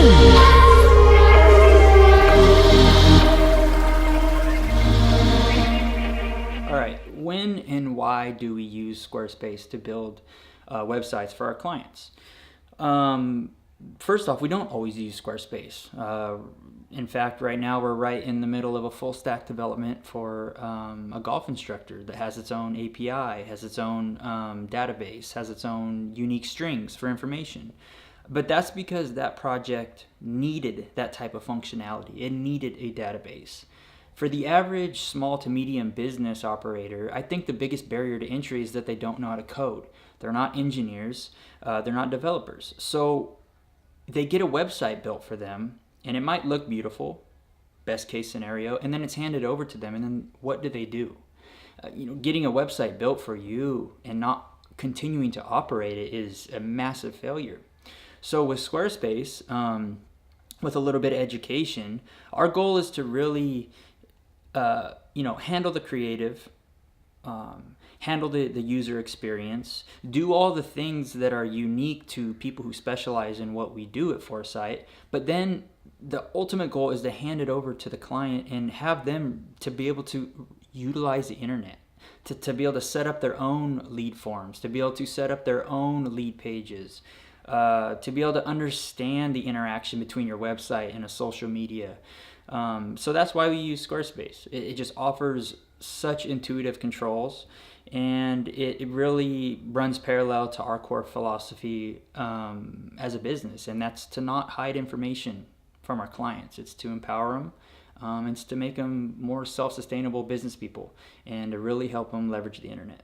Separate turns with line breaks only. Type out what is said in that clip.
All right, when and why do we use Squarespace to build websites for our clients? First off, we don't always use Squarespace. In fact, right now we're right in the middle of a full stack development for a golf instructor that has its own API, has its own database, has its own unique strings for information. But that's because that project needed that type of functionality. It needed a database. For the average small to medium business operator, I think the biggest barrier to entry is that they don't know how to code. They're not engineers, they're not developers. So they get a website built for them, and it might look beautiful, best case scenario, and then it's handed over to them, and then what do they do? Getting a website built for you and not continuing to operate it is a massive failure. So with Squarespace, with a little bit of education, our goal is to really handle the creative, handle the user experience, do all the things that are unique to people who specialize in what we do at Foresight, but then the ultimate goal is to hand it over to the client and have them to be able to utilize the internet, to be able to set up their own lead forms, to be able to set up their own lead pages, to be able to understand the interaction between your website and a social media. So that's why we use Squarespace. It just offers such intuitive controls, and it really runs parallel to our core philosophy as a business, and that's to not hide information from our clients. It's to empower them. It's to make them more self-sustainable business people and to really help them leverage the internet.